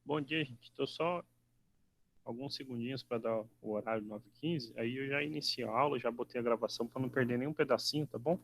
Bom dia, gente. Estou só alguns segundinhos para dar o horário 9h15. Aí eu já iniciei a aula, já botei a gravação para não perder nenhum pedacinho, tá bom?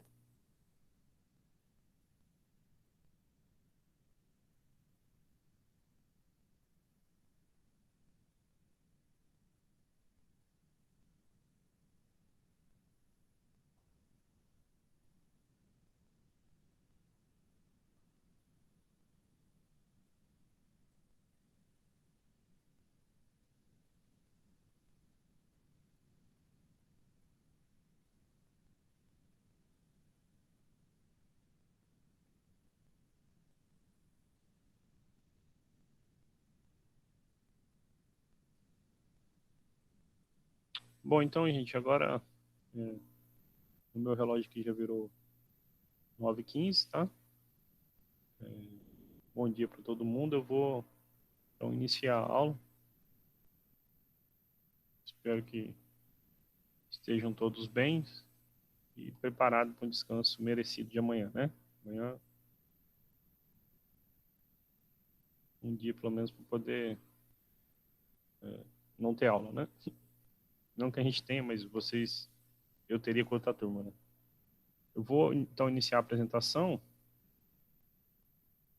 Bom, então, gente, agora é, o meu relógio aqui já virou 9h15, tá? Bom dia para todo mundo. Eu vou então iniciar a aula. Espero que estejam todos bem e preparados para um descanso merecido de amanhã, né? Amanhã, um dia pelo menos para poder não ter aula, né? Não que a gente tenha, mas vocês, eu teria com outra turma, né? Eu vou então iniciar a apresentação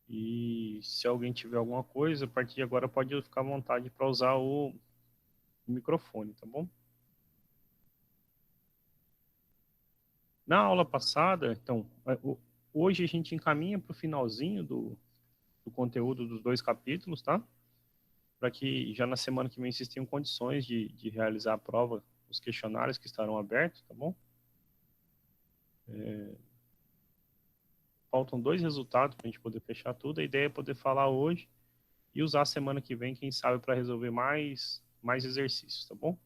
e se alguém tiver alguma coisa, a partir de agora pode ficar à vontade para usar o microfone, tá bom? Na aula passada, então, hoje a gente encaminha para o finalzinho do conteúdo dos dois capítulos, tá? Para que já na semana que vem vocês tenham condições de realizar a prova, os questionários que estarão abertos, tá bom? Faltam dois resultados para a gente poder fechar tudo. A ideia é poder falar hoje e usar a semana que vem, quem sabe, para resolver mais exercícios, tá bom?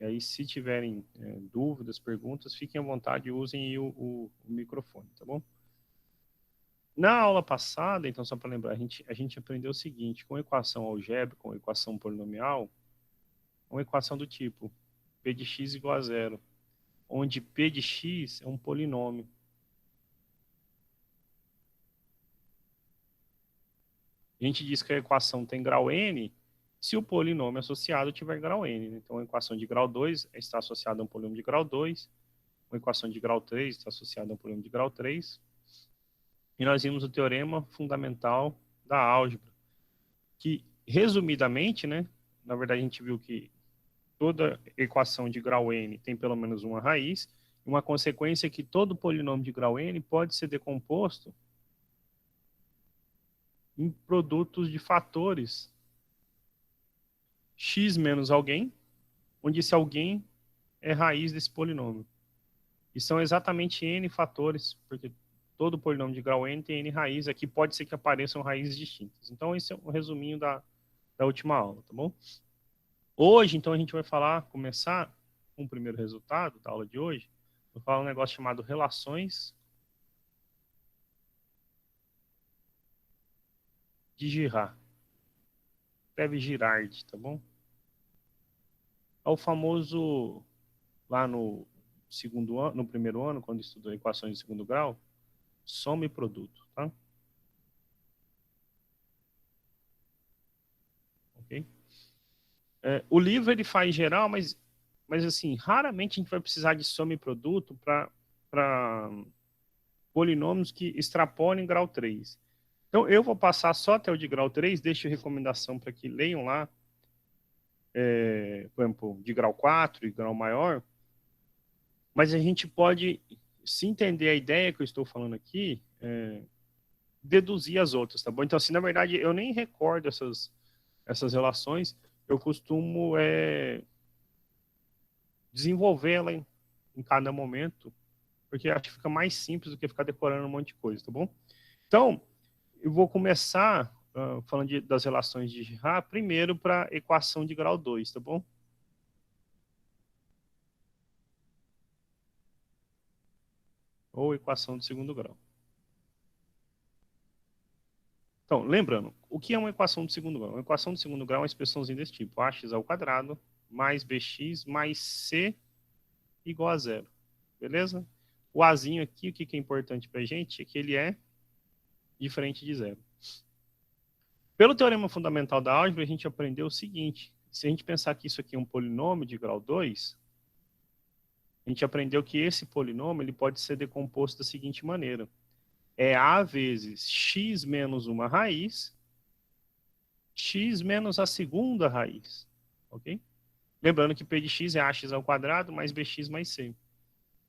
E aí, se tiverem dúvidas, perguntas, fiquem à vontade e usem o microfone, tá bom? Na aula passada, então, só para lembrar, a gente aprendeu o seguinte: com equação algébrica, com equação polinomial, uma equação do tipo p de x igual a zero, onde p de x é um polinômio. A gente diz que a equação tem grau n se o polinômio associado tiver grau n, né? Então, a equação de grau 2 está associada a um polinômio de grau 2, uma equação de grau 3 está associada a um polinômio de grau 3, e nós vimos o teorema fundamental da álgebra, que, resumidamente, né, na verdade a gente viu que toda equação de grau n tem pelo menos uma raiz, uma consequência é que todo polinômio de grau n pode ser decomposto em produtos de fatores x menos alguém, onde esse alguém é raiz desse polinômio. E são exatamente n fatores, porque todo polinômio de grau n tem n raiz, aqui pode ser que apareçam raízes distintas. Então, esse é um resuminho da última aula, tá bom? Hoje, então, a gente vai começar com o primeiro resultado da aula de hoje. Vou falar um negócio chamado relações de Girard. Escreve Girard, tá bom? É o famoso, lá no segundo ano, no primeiro ano, quando estudou equações de segundo grau, soma e produto, tá? Ok? O livro ele faz geral, mas assim, raramente a gente vai precisar de soma e produto para polinômios que extrapolem grau 3. Então, eu vou passar só até o de grau 3, deixo recomendação para que leiam lá, por exemplo, de grau 4 e grau maior, mas a gente pode, se entender a ideia que eu estou falando aqui, deduzir as outras, tá bom? Então, assim, na verdade, eu nem recordo essas relações, eu costumo desenvolvê-la em cada momento, porque acho que fica mais simples do que ficar decorando um monte de coisa, tá bom? Então, eu vou começar falando das relações de Girard, primeiro para equação de grau 2, tá bom? Ou equação de segundo grau. Então, lembrando, o que é uma equação de segundo grau? Uma equação de segundo grau é uma expressãozinha desse tipo, ax ao quadrado mais bx mais c igual a zero, beleza? O azinho aqui, o que é importante para a gente é que ele é diferente de zero. Pelo teorema fundamental da álgebra, a gente aprendeu o seguinte: se a gente pensar que isso aqui é um polinômio de grau 2, a gente aprendeu que esse polinômio ele pode ser decomposto da seguinte maneira. É a vezes x menos uma raiz, x menos a segunda raiz. Ok? Lembrando que p de x é ax ao quadrado mais bx mais c.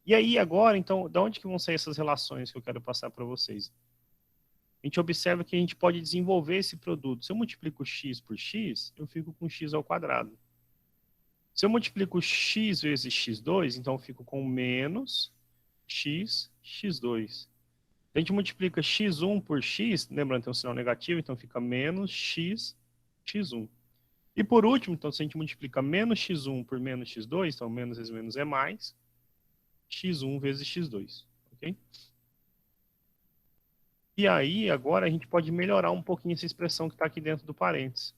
E aí, agora, então, de onde que vão sair essas relações que eu quero passar para vocês? A gente observa que a gente pode desenvolver esse produto. Se eu multiplico x por x, eu fico com x ao quadrado. Se eu multiplico x vezes x2, então eu fico com menos x, x2. Se a gente multiplica x1 por x, lembrando que tem um sinal negativo, então fica menos x, x1. E por último, então, se a gente multiplica menos x1 por menos x2, então menos vezes menos é mais, x1 vezes x2. Ok? E aí, agora a gente pode melhorar um pouquinho essa expressão que está aqui dentro do parênteses.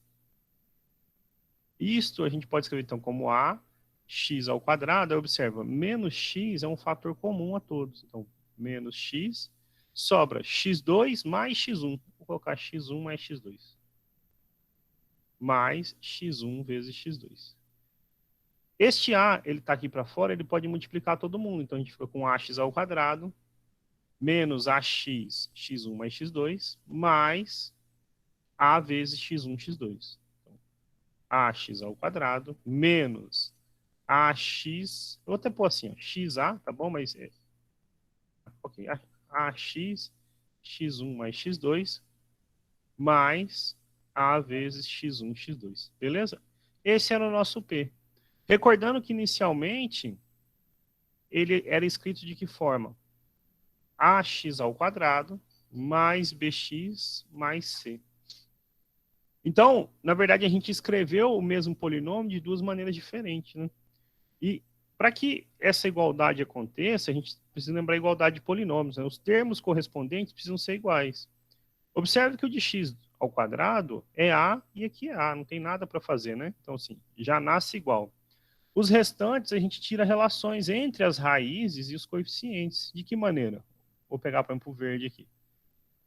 Isto a gente pode escrever então como a x ao quadrado. Aí observa, menos x é um fator comum a todos. Então, menos x, sobra x2 mais x1. Vou colocar x1 mais x2. Mais x1 vezes x2. Este a, ele está aqui para fora, ele pode multiplicar todo mundo. Então, a gente fica com ax ao quadrado, menos ax, x1 mais x2, mais a vezes x1, x2. Então, ax ao quadrado, menos ax, eu vou até pôr assim, ó, xa, tá bom? Mas, ok, ax, x1 mais x2, mais a vezes x1, x2, beleza? Esse era o nosso P. Recordando que, inicialmente, ele era escrito de que forma? Ax ao quadrado mais bx mais c. Então, na verdade, a gente escreveu o mesmo polinômio de duas maneiras diferentes, né? E para que essa igualdade aconteça, a gente precisa lembrar a igualdade de polinômios, né? Os termos correspondentes precisam ser iguais. Observe que o de x ao quadrado é a e aqui é a, não tem nada para fazer, né? Então, assim, já nasce igual. Os restantes, a gente tira relações entre as raízes e os coeficientes. De que maneira? Vou pegar, por exemplo, o verde aqui.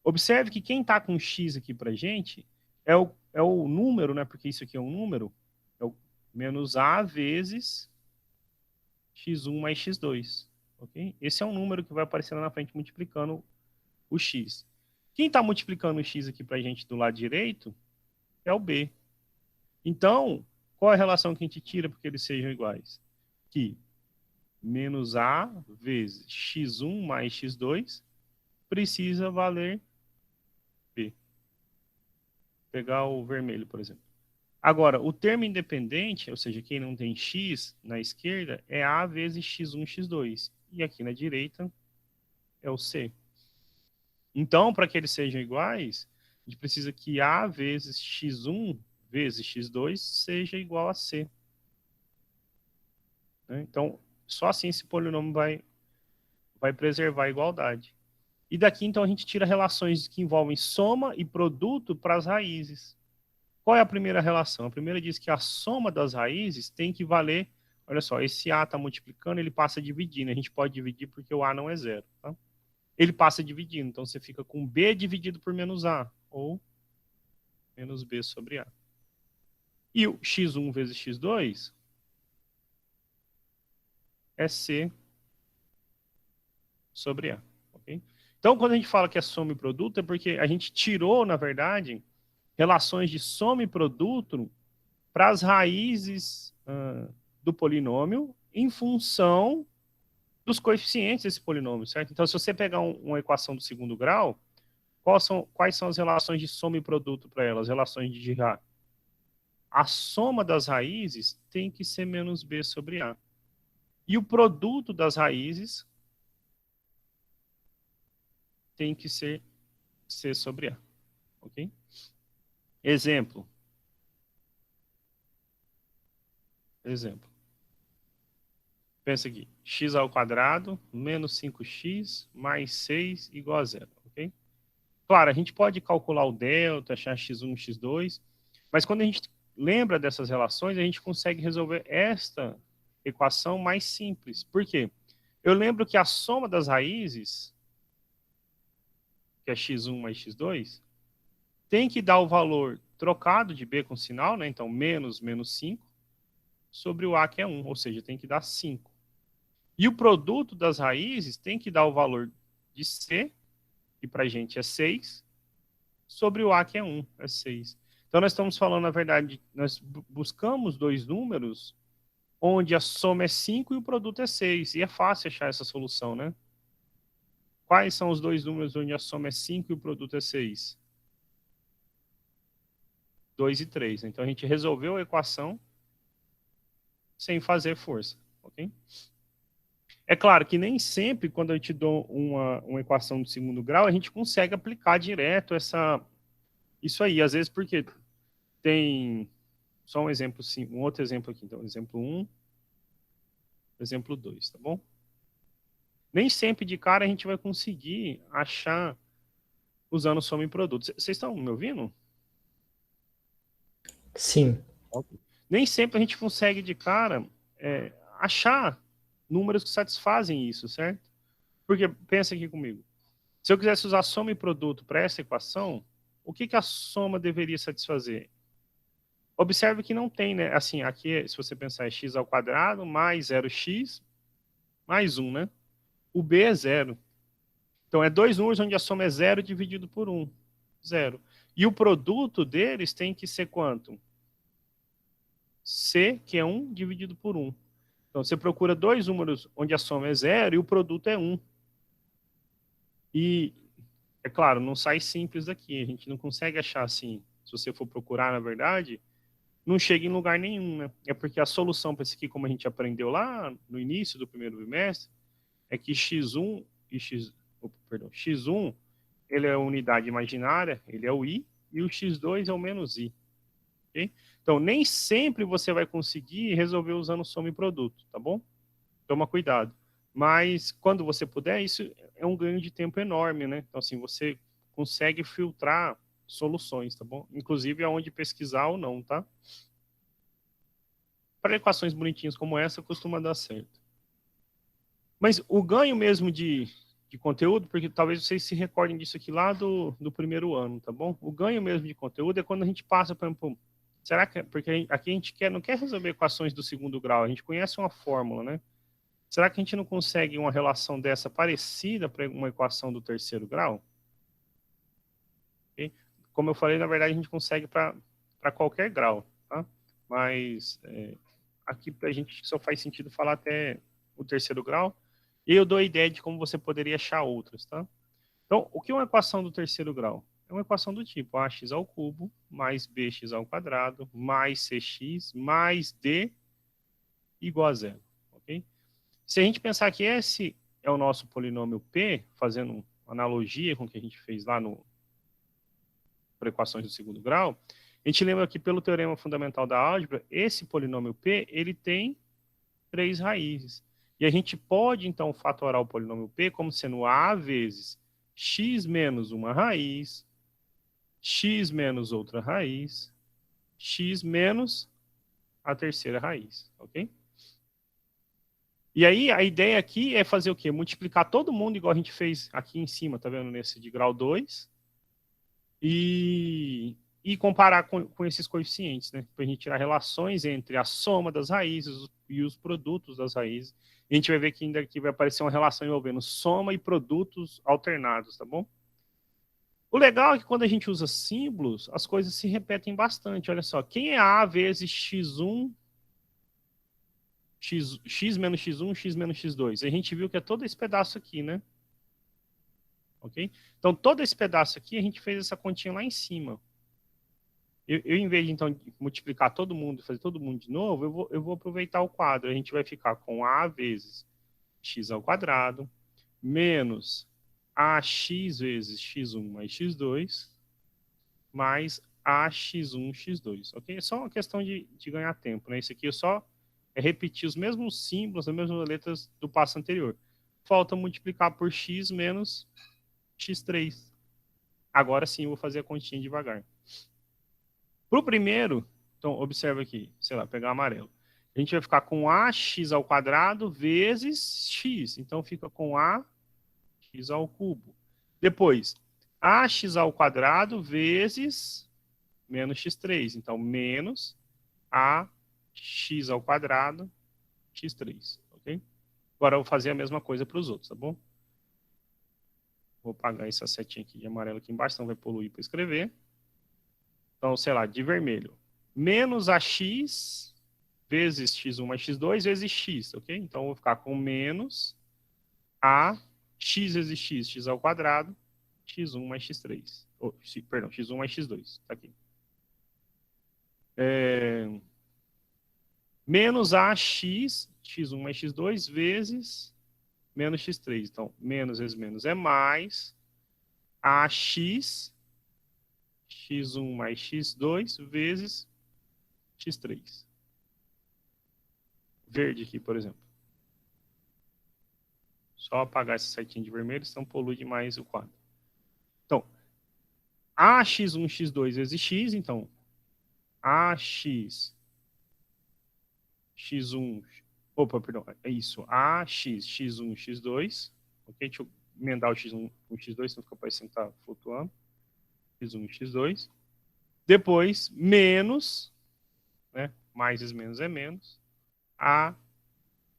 Observe que quem está com x aqui para a gente é o número, né? Porque isso aqui é um número, é o menos a vezes x1 mais x2. Ok? Esse é um número que vai aparecer lá na frente multiplicando o x. Quem está multiplicando o x aqui para a gente do lado direito é o b. Então, qual é a relação que a gente tira para que eles sejam iguais? Que menos a vezes x1 mais x2 precisa valer b. Vou pegar o vermelho, por exemplo. Agora, o termo independente, ou seja, quem não tem x na esquerda, é a vezes x1, x2. E aqui na direita é o c. Então, para que eles sejam iguais, a gente precisa que a vezes x1 vezes x2 seja igual a c. Né? Então, só assim esse polinômio vai preservar a igualdade. E daqui, então, a gente tira relações que envolvem soma e produto para as raízes. Qual é a primeira relação? A primeira diz que a soma das raízes tem que valer... Olha só, esse a está multiplicando, ele passa dividindo. A gente pode dividir porque o a não é zero. Tá? Ele passa dividindo. Então, você fica com b dividido por menos a. Ou menos b sobre a. E o x1 vezes x2 é c sobre a. Okay? Então, quando a gente fala que é soma e produto, é porque a gente tirou, na verdade, relações de soma e produto para as raízes do polinômio em função dos coeficientes desse polinômio, certo? Então, se você pegar uma equação do segundo grau, quais são as relações de soma e produto para elas? Relações de Girard. A soma das raízes tem que ser menos b sobre a. E o produto das raízes tem que ser c sobre a. Ok? Exemplo. Exemplo. Pensa aqui. X ao quadrado menos 5x mais 6 igual a zero. Ok? Claro, a gente pode calcular o delta, achar x1, x2, mas quando a gente lembra dessas relações, a gente consegue resolver esta equação mais simples. Por quê? Eu lembro que a soma das raízes, que é x1 mais x2, tem que dar o valor trocado de B com sinal, né? Então, menos 5, sobre o A, que é 1, ou seja, tem que dar 5. E o produto das raízes tem que dar o valor de C, que para a gente é 6, sobre o A, que é 1, é 6. Então, nós estamos falando, na verdade, nós buscamos dois números onde a soma é 5 e o produto é 6. E é fácil achar essa solução, né? Quais são os dois números onde a soma é 5 e o produto é 6? 2 e 3. Então, a gente resolveu a equação sem fazer força, ok? É claro que nem sempre, quando a gente dá uma equação de segundo grau, a gente consegue aplicar direto isso aí. Às vezes, porque tem... Só um exemplo, sim, um outro exemplo aqui. Então, exemplo 1, exemplo 2, tá bom? Nem sempre de cara a gente vai conseguir achar usando soma em produto. Vocês estão me ouvindo? Sim. Nem sempre a gente consegue de cara achar números que satisfazem isso, certo? Porque pensa aqui comigo. Se eu quisesse usar soma e produto para essa equação, o que a soma deveria satisfazer? Observe que não tem, né? Assim, aqui, se você pensar, é x ao quadrado mais 0x mais 1, né? O b é 0. Então, é dois números onde a soma é 0 dividido por 1. 0. E o produto deles tem que ser quanto? C, que é 1 dividido por 1. Então, você procura dois números onde a soma é 0 e o produto é 1. E, é claro, não sai simples daqui. A gente não consegue achar assim. Se você for procurar, na verdade, não chega em lugar nenhum, né? É porque a solução para isso aqui, como a gente aprendeu lá no início do primeiro bimestre, é que x1 e x1 ele é a unidade imaginária, ele é o i, e o x2 é o menos i. Okay? Então, nem sempre você vai conseguir resolver usando soma e produto, tá bom? Toma cuidado. Mas, quando você puder, isso é um ganho de tempo enorme, né? Então, assim, você consegue filtrar soluções, tá bom? Inclusive, aonde pesquisar ou não, tá? Para equações bonitinhas como essa, costuma dar certo. Mas o ganho mesmo de conteúdo, porque talvez vocês se recordem disso aqui lá do primeiro ano, tá bom? O ganho mesmo de conteúdo é quando a gente passa, por exemplo, será que... Porque aqui a gente não quer resolver equações do segundo grau, a gente conhece uma fórmula, né? Será que a gente não consegue uma relação dessa parecida para uma equação do terceiro grau? Okay? Como eu falei, na verdade, a gente consegue para qualquer grau, tá? Mas aqui para a gente só faz sentido falar até o terceiro grau. E eu dou a ideia de como você poderia achar outras, tá? Então, o que é uma equação do terceiro grau? É uma equação do tipo ax ao cubo mais bx ao quadrado mais cx mais d igual a zero, ok? Se a gente pensar que esse é o nosso polinômio p, fazendo uma analogia com o que a gente fez lá para equações do segundo grau, a gente lembra que pelo teorema fundamental da álgebra, esse polinômio p, ele tem 3 raízes. E a gente pode, então, fatorar o polinômio p como sendo a vezes x menos uma raiz, x menos outra raiz, x menos a terceira raiz, ok? E aí, a ideia aqui é fazer o quê? Multiplicar todo mundo, igual a gente fez aqui em cima, tá vendo? Nesse de grau 2, e comparar com esses coeficientes, né? Para a gente tirar relações entre a soma das raízes e os produtos das raízes. E a gente vai ver que ainda aqui vai aparecer uma relação envolvendo soma e produtos alternados, tá bom? O legal é que quando a gente usa símbolos, as coisas se repetem bastante. Olha só, quem é A vezes x1, x menos x1, x menos x2? A gente viu que é todo esse pedaço aqui, né? Ok? Então, todo esse pedaço aqui, a gente fez essa continha lá em cima. Em vez de, então, multiplicar todo mundo e fazer todo mundo de novo, eu vou aproveitar o quadro. A gente vai ficar com A vezes x ao quadrado, menos AX vezes x1 mais x2, mais AX1, x2, ok? É só uma questão de ganhar tempo, né? Isso aqui é repetir os mesmos símbolos, as mesmas letras do passo anterior. Falta multiplicar por x menos x3. Agora sim eu vou fazer a continha devagar. Para o primeiro, então observa aqui, sei lá, pegar amarelo. A gente vai ficar com ax ao quadrado vezes x. Então fica com ax ao cubo. Depois, ax ao quadrado vezes menos x3. Então, menos ax ao quadrado x3, ok? Agora eu vou fazer a mesma coisa para os outros, tá bom? Vou apagar essa setinha aqui de amarelo aqui embaixo, então vai poluir para escrever. Então, sei lá, de vermelho. Menos ax vezes x1 mais x2 vezes x, ok? Então, eu vou ficar com menos a x vezes x, x ao quadrado, x1 mais x3. Perdão, x1 mais x2. Tá aqui. Menos ax, x1 mais x2 vezes menos x3. Então, menos vezes menos é mais ax, x1 mais x2 vezes x3. Verde aqui, por exemplo. Só apagar essa setinha de vermelho, senão polui demais o quadro. Então, ax1, x2 vezes x, então, ax, x1, opa, perdão, é isso, ax, x1, x2, ok? Deixa eu emendar o x1 com o x2, senão fica parecendo que está flutuando. x1 e x2. Depois, menos, né? Mais vezes menos é menos, a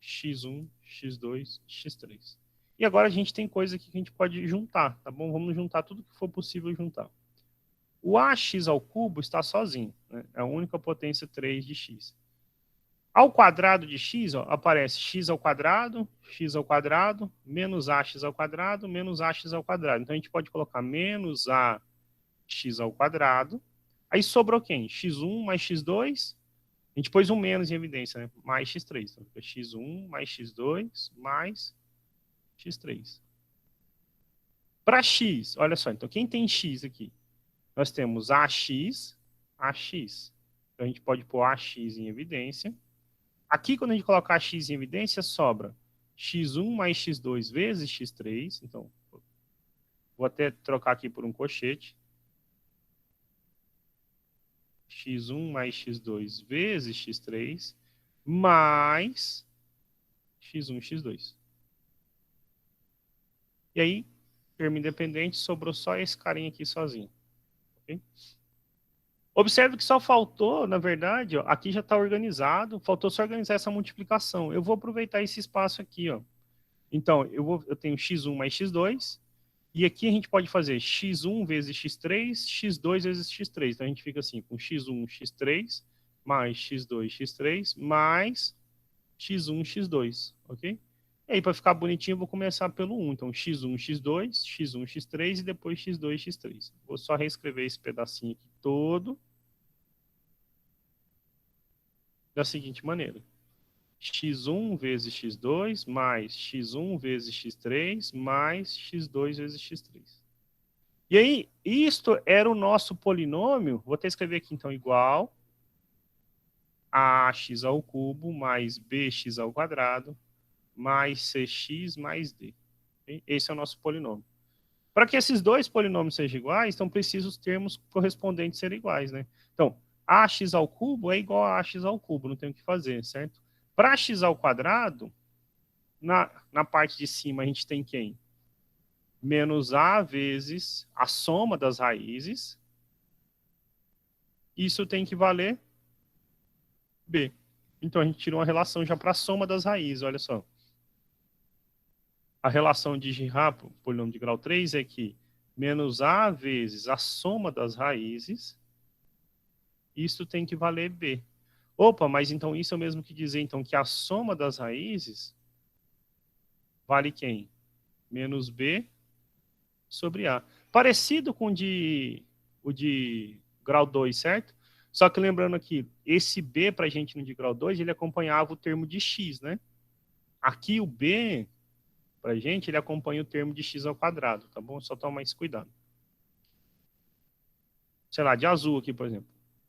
x1, x2, x3. E agora a gente tem coisa aqui que a gente pode juntar, tá bom? Vamos juntar tudo que for possível juntar. O ax ao cubo está sozinho, né? É a única potência 3 de x. Ao quadrado de x, ó, aparece x ao quadrado, menos ax ao quadrado, menos ax ao quadrado. Então a gente pode colocar menos ax ao quadrado. Aí sobrou quem? x1 mais x2. A gente pôs um menos em evidência, né? Mais x3. Então, fica x1 mais x2 mais x3. Para x, olha só. Então, quem tem x aqui? Nós temos ax. Então, a gente pode pôr ax em evidência. Aqui, quando a gente colocar ax em evidência, sobra x1 mais x2 vezes x3. Então, vou até trocar aqui por um colchete. x1 mais x2 vezes x3 mais x1, x2. E aí, termo independente, sobrou só esse carinha aqui sozinho. Okay? Observe que só faltou, na verdade, ó, aqui já está organizado, faltou só organizar essa multiplicação. Eu vou aproveitar esse espaço aqui. Ó. Então, eu tenho x1 mais x2, e aqui a gente pode fazer x1 vezes x3, x2 vezes x3. Então, a gente fica assim, com x1, x3, mais x2, x3, mais x1, x2, ok? E aí, para ficar bonitinho, eu vou começar pelo 1. Então, x1, x2, x1, x3 e depois x2, x3. Vou só reescrever esse pedacinho aqui todo da seguinte maneira. x1 vezes x2 mais x1 vezes x3 mais x2 vezes x3. E aí, isto era o nosso polinômio. Vou até escrever aqui, então, igual a ax ao cubo mais bx ao quadrado mais cx mais d. Esse é o nosso polinômio. Para que esses dois polinômios sejam iguais, então precisa os termos correspondentes serem iguais, né? Então, ax ao cubo é igual a ax ao cubo, não tem o que fazer, certo? Para x ao quadrado, na parte de cima a gente tem quem? Menos a vezes a soma das raízes. Isso tem que valer b. Então a gente tira uma relação já para a soma das raízes, olha só. A relação de Girard, polinômio de grau 3, é que menos a vezes a soma das raízes, isso tem que valer b. Opa, mas então isso é o mesmo que dizer então, que a soma das raízes vale quem? Menos b sobre a. Parecido com o de grau 2, certo? Só que lembrando aqui, esse b para a gente no de grau 2, ele acompanhava o termo de x, né? Aqui o b para a gente, ele acompanha o termo de x ao quadrado, tá bom? Só tomar esse cuidado. Sei lá, de azul aqui, por exemplo.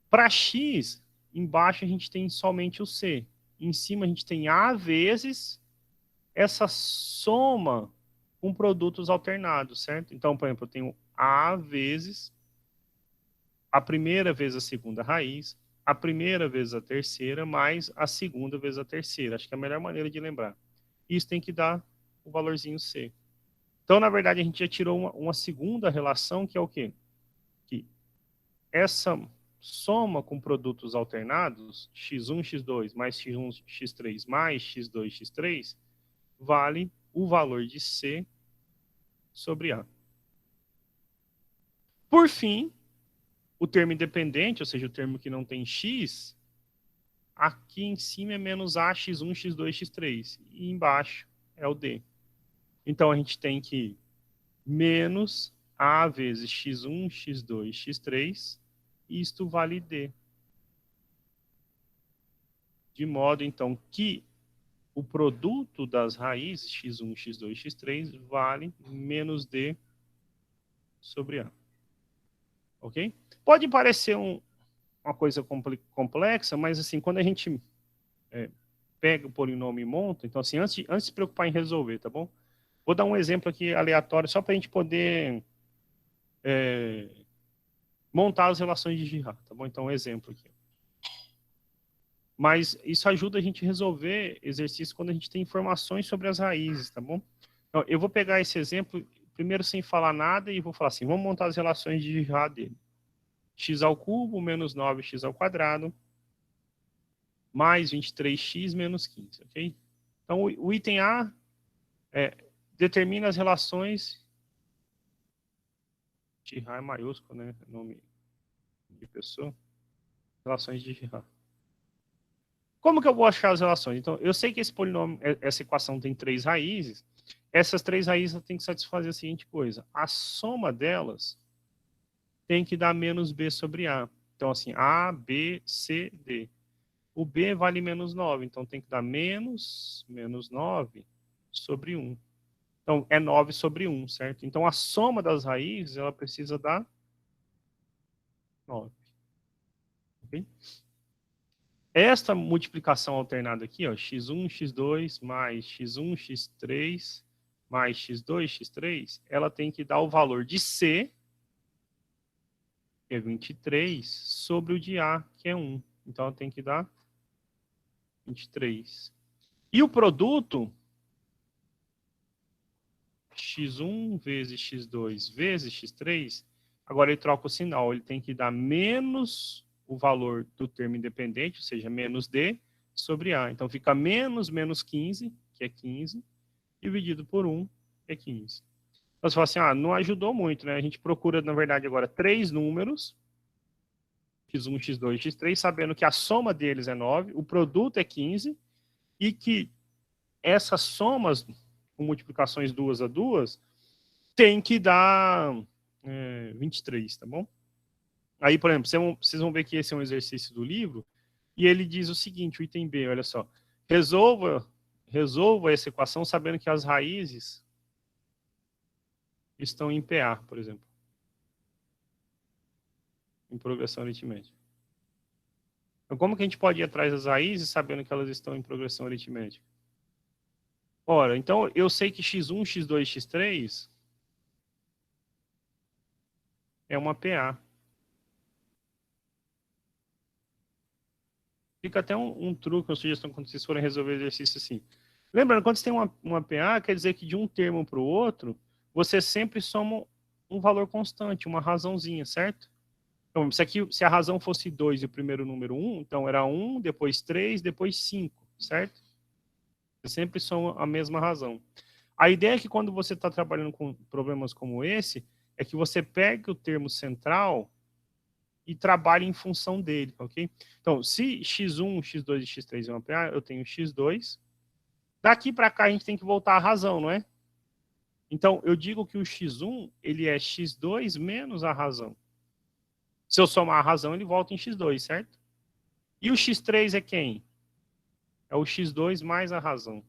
Para x, embaixo a gente tem somente o c. Em cima a gente tem a vezes essa soma com produtos alternados, certo? Então, por exemplo, eu tenho a vezes a primeira vezes a segunda raiz, a primeira vezes a terceira, mais a segunda vezes a terceira. Acho que é a melhor maneira de lembrar. Isso tem que dar o valorzinho c. Então, na verdade, a gente já tirou uma segunda relação, que é o quê? Que essa soma com produtos alternados, x1, x2 mais x1, x3 mais x2, x3, vale o valor de C sobre A. Por fim, o termo independente, ou seja, o termo que não tem x, aqui em cima é menos A, x1, x2, x3. E embaixo é o D. Então, a gente tem que menos A vezes x1, x2, x3, e isto vale D. De modo, então, que o produto das raízes x1, x2, x3 vale menos D sobre A. Ok? Pode parecer uma coisa complexa, mas assim, quando a gente pega o polinômio e monta, então assim, antes de se preocupar em resolver, tá bom? Vou dar um exemplo aqui aleatório, só para a gente poder montar as relações de Girard, tá bom? Então, um exemplo aqui. Mas isso ajuda a gente a resolver exercícios quando a gente tem informações sobre as raízes, tá bom? Então, eu vou pegar esse exemplo, primeiro sem falar nada, e vou falar assim, vamos montar as relações de Girard dele. X ao cubo menos 9x ao quadrado mais 23x menos 15, ok? Então, o item A determina as relações de Girard é maiúsculo, né? Nome de pessoa. Relações de Girard. Como que eu vou achar as relações? Então, eu sei que esse polinômio, essa equação tem 3 raízes. Essas 3 raízes eu tenho que satisfazer a seguinte coisa. A soma delas tem que dar menos B sobre A. Então, assim, A, B, C, D. O B vale menos 9, então tem que dar menos 9 sobre 1. Então, é 9 sobre 1, certo? Então, a soma das raízes, ela precisa dar 9. Ok? Esta multiplicação alternada aqui, ó, x1, x2 mais x1, x3 mais x2, x3, ela tem que dar o valor de C, que é 23, sobre o de A, que é 1. Então, ela tem que dar 23. E o produto, x1 vezes x2 vezes x3, agora ele troca o sinal, ele tem que dar menos o valor do termo independente, ou seja, menos D, sobre A. Então fica menos 15, que é 15, dividido por 1, que é 15. Então você fala assim, não ajudou muito, né? A gente procura, na verdade, agora 3 números, x1, x2, x3, sabendo que a soma deles é 9, o produto é 15, e que essas somas, com multiplicações 2 a 2, tem que dar 23, tá bom? Aí, por exemplo, vocês vão ver que esse é um exercício do livro, e ele diz o seguinte, o item B, olha só. Resolva essa equação sabendo que as raízes estão em PA, por exemplo. Em progressão aritmética. Então, como que a gente pode ir atrás das raízes sabendo que elas estão em progressão aritmética? Ora, então eu sei que x1, x2, x3 é uma PA. Fica até um truque, uma sugestão quando vocês forem resolver exercício assim. Lembrando, quando você tem uma PA, quer dizer que de um termo para o outro, você sempre soma um valor constante, uma razãozinha, certo? Então, se a razão fosse 2 e o primeiro número 1, então era 1, depois 3, depois 5, certo? Você sempre soma a mesma razão. A ideia é que quando você está trabalhando com problemas como esse, é que você pegue o termo central e trabalhe em função dele, ok? Então, se x1, x2 e x3 é uma PA, eu tenho x2. Daqui para cá a gente tem que voltar à razão, não é? Então, eu digo que o x1 ele é x2 menos a razão. Se eu somar a razão, ele volta em x2, certo? E o x3 é quem? É o x2 mais a razão.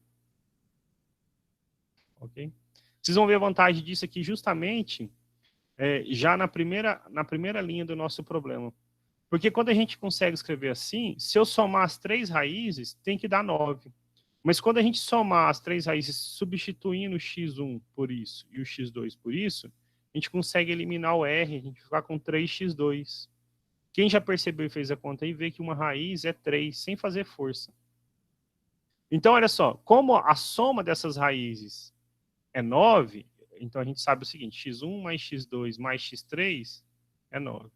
Ok? Vocês vão ver a vantagem disso aqui justamente já na primeira linha do nosso problema. Porque quando a gente consegue escrever assim, se eu somar as 3 raízes, tem que dar 9. Mas quando a gente somar as 3 raízes substituindo o x1 por isso e o x2 por isso, a gente consegue eliminar o r, a gente ficar com 3x2. Quem já percebeu e fez a conta aí, vê que uma raiz é 3, sem fazer força. Então, olha só, como a soma dessas raízes é 9, Então a gente sabe o seguinte, x1 mais x2 mais x3 é 9.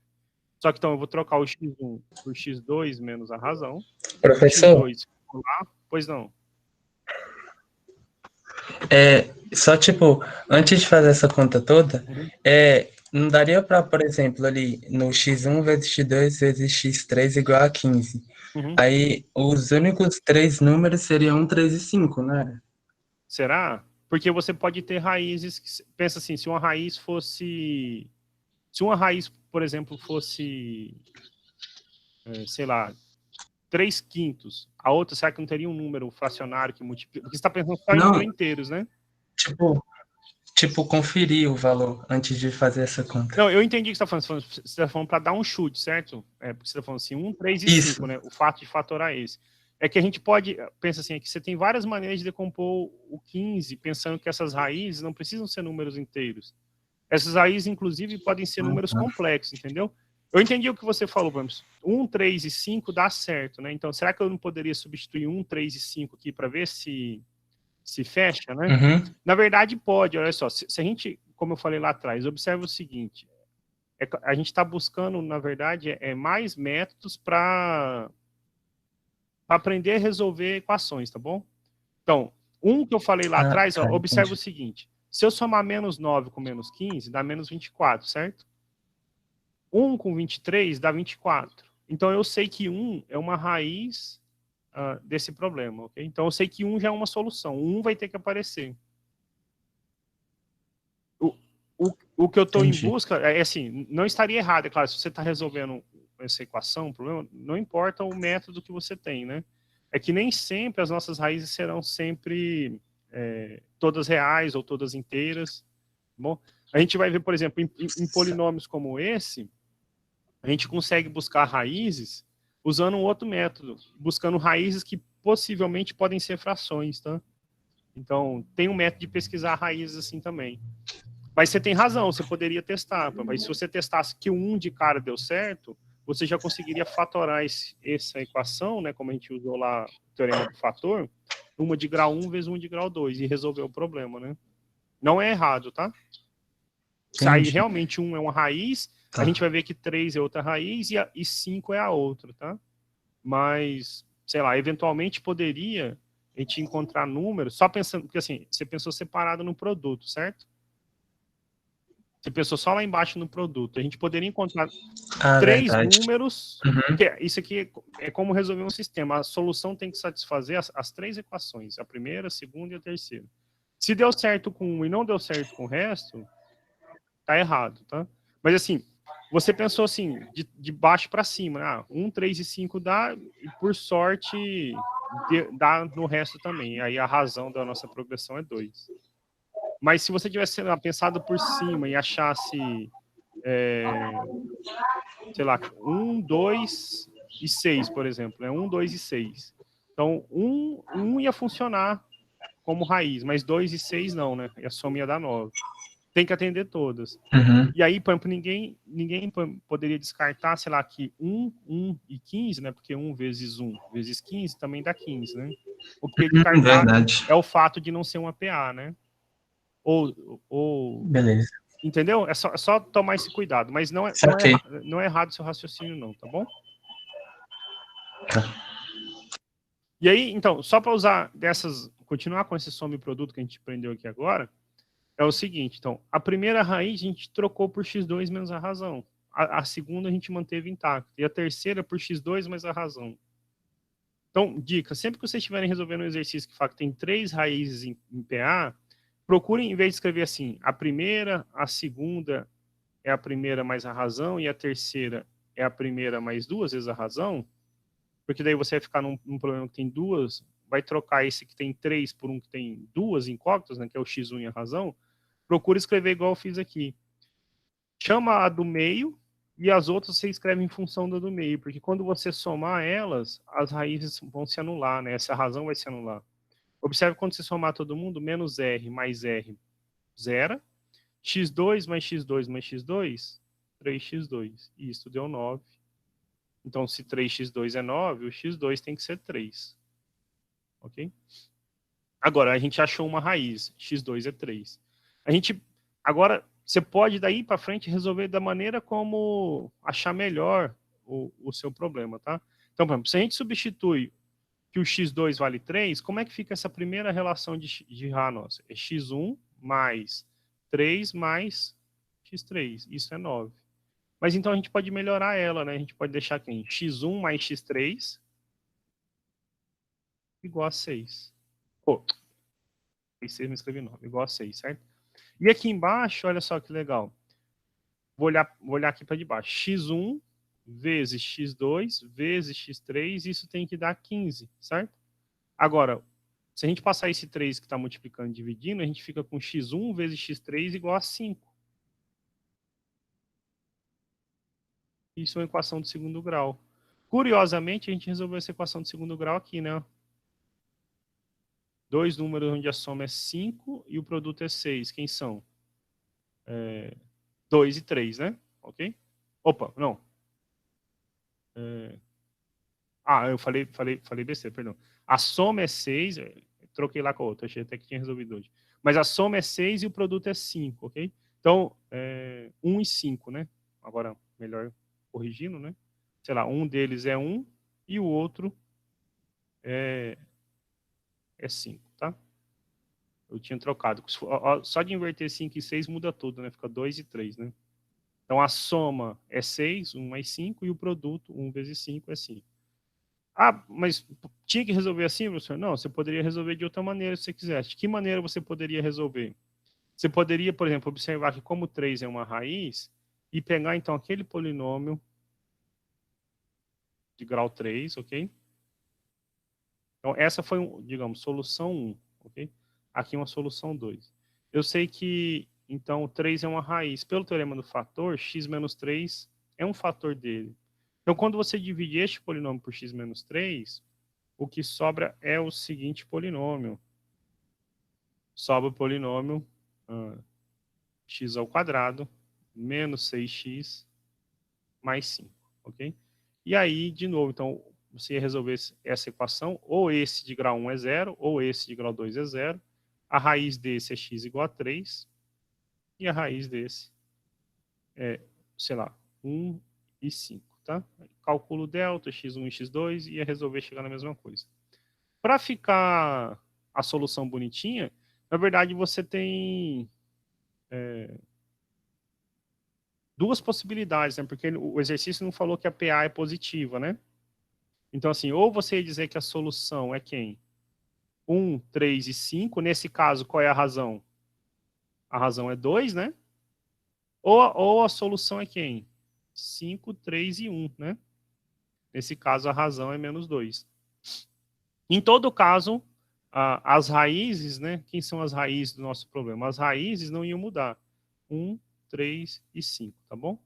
Só que então eu vou trocar o x1 por x2 menos a razão. Professor, X2 ficou lá, pois não. só tipo, antes de fazer essa conta toda, não daria para, por exemplo, ali no x1 vezes x2 vezes x3 igual a 15. Uhum. Aí os únicos três números seriam 1, 3 e 5, né? Será? Porque você pode ter raízes que, pensa assim, se uma raiz, por exemplo, fosse, sei lá, 3 quintos, a outra, será que não teria um número fracionário que multiplica? Porque você está pensando só em Não, números inteiros, né? tipo, conferir o valor antes de fazer essa conta. Não, eu entendi o que você está falando. Você está falando para dar um chute, certo? Porque você está falando assim, 1, 3 e Isso. 5, né? O fato de fatorar esse. É que a gente pode, pensa assim, é que você tem várias maneiras de decompor o 15, pensando que essas raízes não precisam ser números inteiros. Essas raízes, inclusive, podem ser números complexos, entendeu? Eu entendi o que você falou, vamos. 1, 3 e 5 dá certo, né? Então, será que eu não poderia substituir 1, 3 e 5 aqui para ver se fecha, né? Uhum. Na verdade, pode, olha só. Se a gente, como eu falei lá atrás, observa o seguinte: a gente está buscando, na verdade, mais métodos para aprender a resolver equações, tá bom? Então, que eu falei lá Ah, atrás, ó, tá, observa o entendi. seguinte: se eu somar menos 9 com menos 15, dá menos 24, certo? 1 com 23 dá 24. Então, eu sei que 1 é uma raiz desse problema, ok? Então, eu sei que 1 já é uma solução. 1 vai ter que aparecer. O que eu estou em Entendi. busca é assim, não estaria errado, é claro, se você está resolvendo essa equação, o problema, não importa o método que você tem, né? É que nem sempre as nossas raízes serão sempre todas reais ou todas inteiras. Tá bom? A gente vai ver, por exemplo, em polinômios como esse, a gente consegue buscar raízes usando um outro método, buscando raízes que possivelmente podem ser frações, tá? Então, tem um método de pesquisar raízes assim também. Mas você tem razão, você poderia testar. Mas se você testasse que o 1 de cara deu certo, você já conseguiria fatorar essa equação, né, como a gente usou lá o teorema do fator, uma de grau 1 vezes 1 de grau 2 e resolver o problema, né? Não é errado, tá? Se aí Entendi. realmente 1 é uma raiz, a gente Tá. vai ver que 3 é outra raiz e 5 é a outra, tá? Mas, sei lá, eventualmente poderia a gente encontrar números, só pensando, porque assim, você pensou separado no produto, certo? Você pensou só lá embaixo no produto. A gente poderia encontrar Ah, 3 verdade. números, Uhum. porque isso aqui é como resolver um sistema. A solução tem que satisfazer as 3 equações, a primeira, a segunda e a terceira. Se deu certo com um e não deu certo com o resto, tá errado, tá? Mas assim, você pensou assim, de baixo para cima, 1, 3 e 5 dá, e por sorte dá no resto também. Aí a razão da nossa progressão é 2. Mas se você tivesse pensado por cima e achasse sei lá, 1, 2 e 6, por exemplo, né? 1, 2 e 6. Então, 1 ia funcionar como raiz, mas 2 e 6 não, né? E a soma ia dar 9. Tem que atender todas. Uhum. E aí, por exemplo, ninguém poderia descartar, sei lá, que 1 e 15, né? Porque 1 vezes 1 vezes 15 também dá 15, né? O que descartar Verdade. é o fato de não ser uma PA, né? Ou Beleza. entendeu? É só tomar esse cuidado, mas Saquei. não é errado o seu raciocínio, não, tá bom? Tá. E aí, então, só para usar continuar com esse some produto que a gente aprendeu aqui agora, é o seguinte, então, a primeira raiz a gente trocou por x2 menos a razão. A segunda a gente manteve intacta. E a terceira por x2 mais a razão. Então, dica, sempre que vocês estiverem resolvendo um exercício que fala que tem 3 raízes em PA, procurem, em vez de escrever assim, a primeira, a segunda é a primeira mais a razão e a terceira é a primeira mais 2 vezes a razão, porque daí você vai ficar num problema que tem duas, vai trocar esse que tem 3 por um que tem duas incógnitas, né, que é o x1 e a razão, procura escrever igual eu fiz aqui. Chama a do meio e as outras você escreve em função da do meio, porque quando você somar elas, as raízes vão se anular, né? Essa razão vai se anular. Observe quando você somar todo mundo, menos r mais r, zero. x2 mais x2 mais x2, 3x2. E isso deu 9. Então, se 3x2 é 9, o x2 tem que ser 3. Ok? Agora, a gente achou uma raiz. x2 é 3. A gente Agora, você pode daí para frente resolver da maneira como achar melhor o seu problema, tá? Então, por exemplo, se a gente substitui que o x2 vale 3, como é que fica essa primeira relação de Ra nossa? É x1 mais 3 mais x3. Isso é 9. Mas então a gente pode melhorar ela, né? A gente pode deixar aqui em x1 mais x3 igual a 6. Pô, 6 me escrevi 9, igual a 6, certo? E aqui embaixo, olha só que legal. Vou olhar aqui para debaixo. x1 vezes x2 vezes x3, isso tem que dar 15, certo? Agora, se a gente passar esse 3 que está multiplicando e dividindo, a gente fica com x1 vezes x3 igual a 5. Isso é uma equação de segundo grau. Curiosamente, a gente resolveu essa equação de segundo grau aqui, né? Dois números onde a soma é 5 e o produto é 6. Quem são? 2 e 3, né? Ok? Opa, não. Eu falei besteira, perdão. A soma é 6, troquei lá com a outra, achei até que tinha resolvido hoje. Mas a soma é 6 e o produto é 5, ok? Então, 1 e 5, né? Agora, melhor corrigindo, né? Sei lá, um deles é 1 e o outro é 5, tá? Eu tinha trocado. Só de inverter 5 e 6 muda tudo, né? Fica 2 e 3, né? Então, a soma é 6, 1 mais 5, e o produto, 1 vezes 5, é 5. Ah, mas tinha que resolver assim, professor? Não, você poderia resolver de outra maneira se você quisesse. De que maneira você poderia resolver? Você poderia, por exemplo, observar que como 3 é uma raiz, e pegar, então, aquele polinômio de grau 3, ok? Então, essa foi, digamos, solução 1, ok? Aqui uma solução 2. Eu sei que, então, 3 é uma raiz. Pelo teorema do fator, x menos 3 é um fator dele. Então, quando você divide este polinômio por x menos 3, o que sobra é o seguinte polinômio. Sobra o polinômio x ao quadrado menos 6x mais 5, ok? E aí, de novo, então, você ia resolver essa equação, ou esse de grau 1 é 0, ou esse de grau 2 é 0. A raiz desse é x igual a 3, e a raiz desse é, sei lá, 1 e 5, tá? Calculo delta, x1 e x2, e ia resolver chegar na mesma coisa. Para ficar a solução bonitinha, na verdade você tem duas possibilidades, né? Porque o exercício não falou que a PA é positiva, né? Então, assim, ou você ia dizer que a solução é quem? 1, 3 e 5. Nesse caso, qual é a razão? A razão é 2, né? Ou a solução é quem? 5, 3 e 1, né? Nesse caso, a razão é menos 2. Em todo caso, as raízes, né? Quem são as raízes do nosso problema? As raízes não iam mudar. 1, 3 e 5, tá bom?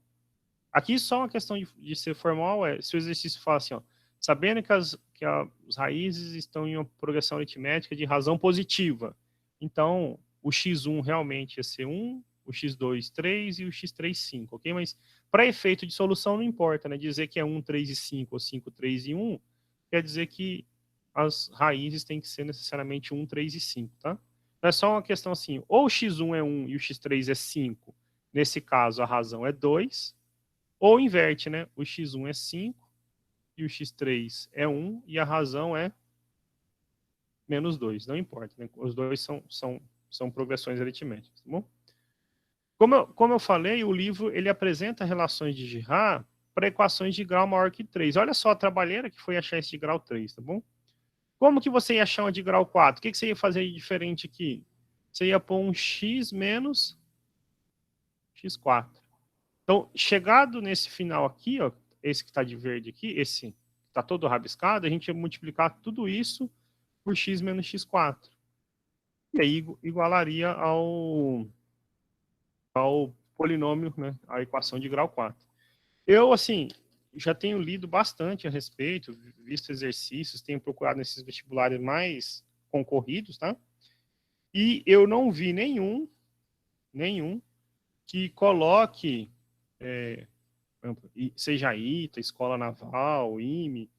Aqui só uma questão de ser formal é, se o exercício fala assim, ó, sabendo que as raízes estão em uma progressão aritmética de razão positiva, então o x1 realmente ia ser 1, o x2, 3 e o x3, 5, ok? Mas para efeito de solução não importa, né? Dizer que é 1, 3 e 5 ou 5, 3 e 1, quer dizer que as raízes têm que ser necessariamente 1, 3 e 5, tá? Não é só uma questão assim, ou o x1 é 1 e o x3 é 5, nesse caso a razão é 2, ou inverte, né? O x1 é 5 e o x3 é 1 e a razão é menos 2. Não importa, né? Os dois são progressões aritméticas, tá bom? Como eu falei, o livro ele apresenta relações de Girard para equações de grau maior que 3. Olha só a trabalheira que foi achar esse de grau 3, tá bom? Como que você ia achar uma de grau 4? O que você ia fazer de diferente aqui? Você ia pôr um x menos x4. Então, chegado nesse final aqui, ó, esse que está de verde aqui, esse que está todo rabiscado, a gente ia multiplicar tudo isso por x menos x4. E aí igualaria ao polinômio, né, a equação de grau 4. Eu, assim, já tenho lido bastante a respeito, visto exercícios, tenho procurado nesses vestibulares mais concorridos, tá? E eu não vi nenhum que coloque, seja ITA, Escola Naval, IME,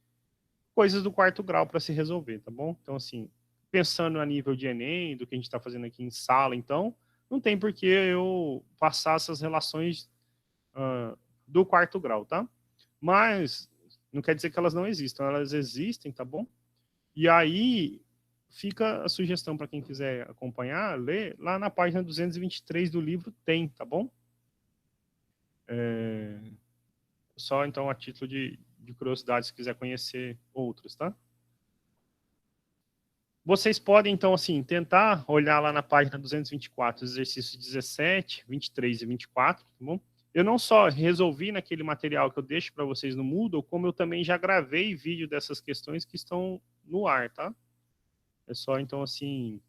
coisas do quarto grau para se resolver, tá bom? Então, assim, pensando a nível de Enem, do que a gente está fazendo aqui em sala, então, não tem por que eu passar essas relações do quarto grau, tá? Mas não quer dizer que elas não existam, elas existem, tá bom? E aí fica a sugestão para quem quiser acompanhar, ler, lá na página 223 do livro tem, tá bom? Só então a título de curiosidade, se quiser conhecer outros, tá? Vocês podem, então, assim, tentar olhar lá na página 224, exercícios 17, 23 e 24, tá bom? Eu não só resolvi naquele material que eu deixo para vocês no Moodle, como eu também já gravei vídeo dessas questões que estão no ar, tá? É só, então, assim,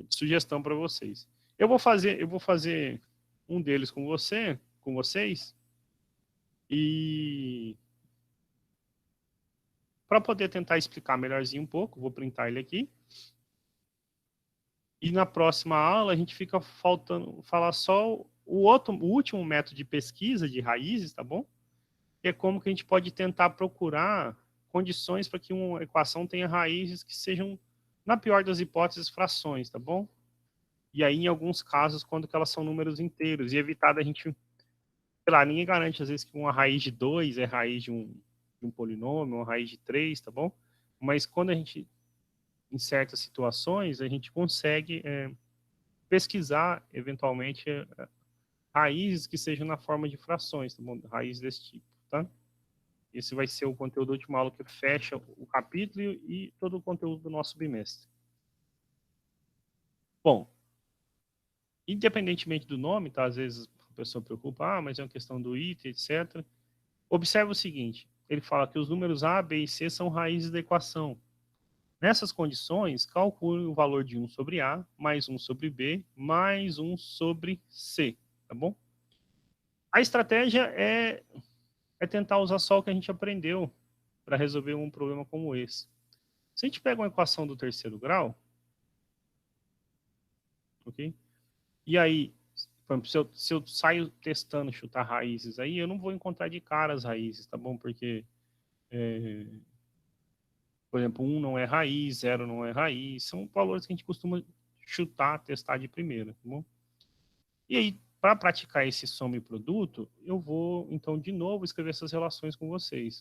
sugestão para vocês. Eu vou fazer um deles com vocês, e para poder tentar explicar melhorzinho um pouco, vou printar ele aqui. E na próxima aula a gente fica faltando falar só o último método de pesquisa de raízes, tá bom? Que é como que a gente pode tentar procurar condições para que uma equação tenha raízes que sejam, na pior das hipóteses, frações, tá bom? E aí, em alguns casos, quando que elas são números inteiros, e evitar da gente, sei lá, ninguém garante às vezes que uma raiz de 2 é raiz de um polinômio, uma raiz de 3, tá bom? Mas quando a gente, em certas situações, a gente consegue pesquisar, eventualmente, raízes que sejam na forma de frações, tá bom? Raízes desse tipo, tá? Esse vai ser o conteúdo da última aula que fecha o capítulo e todo o conteúdo do nosso bimestre. Bom, independentemente do nome, tá? Às vezes a pessoa preocupa, mas é uma questão do item, etc. Observe o seguinte, ele fala que os números A, B e C são raízes da equação. Nessas condições, calcule o valor de 1 sobre A, mais 1 sobre B, mais 1 sobre C, tá bom? A estratégia é tentar usar só o que a gente aprendeu para resolver um problema como esse. Se a gente pega uma equação do terceiro grau, ok? E aí, por exemplo, se eu saio testando chutar raízes aí, eu não vou encontrar de cara as raízes, tá bom? Porque, por exemplo, 1 não é raiz, 0 não é raiz, são valores que a gente costuma chutar, testar de primeira, tá bom? E aí, para praticar esse soma e produto, eu vou, então, de novo, escrever essas relações com vocês.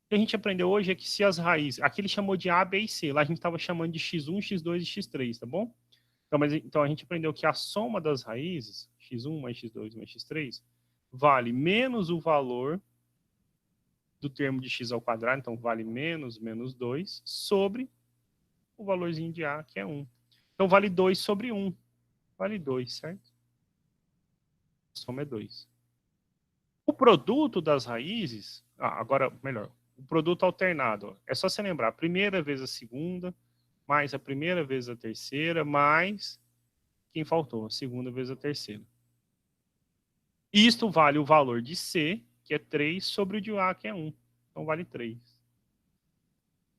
O que a gente aprendeu hoje é que se as raízes... Aqui ele chamou de A, B e C. Lá a gente estava chamando de X1, X2 e X3, tá bom? Então a gente aprendeu que a soma das raízes, X1 mais X2 mais X3, vale menos o valor do termo de X ao quadrado, então vale menos 2, sobre o valorzinho de A, que é 1. Então vale 2 sobre 1. Vale 2, certo? A soma é 2. O produto das raízes... agora, melhor. O produto alternado. É só você lembrar. A primeira vezes a segunda, mais a primeira vezes a terceira, mais quem faltou, a segunda vezes a terceira. Isto vale o valor de C, que é 3, sobre o de A, que é 1. Então vale 3.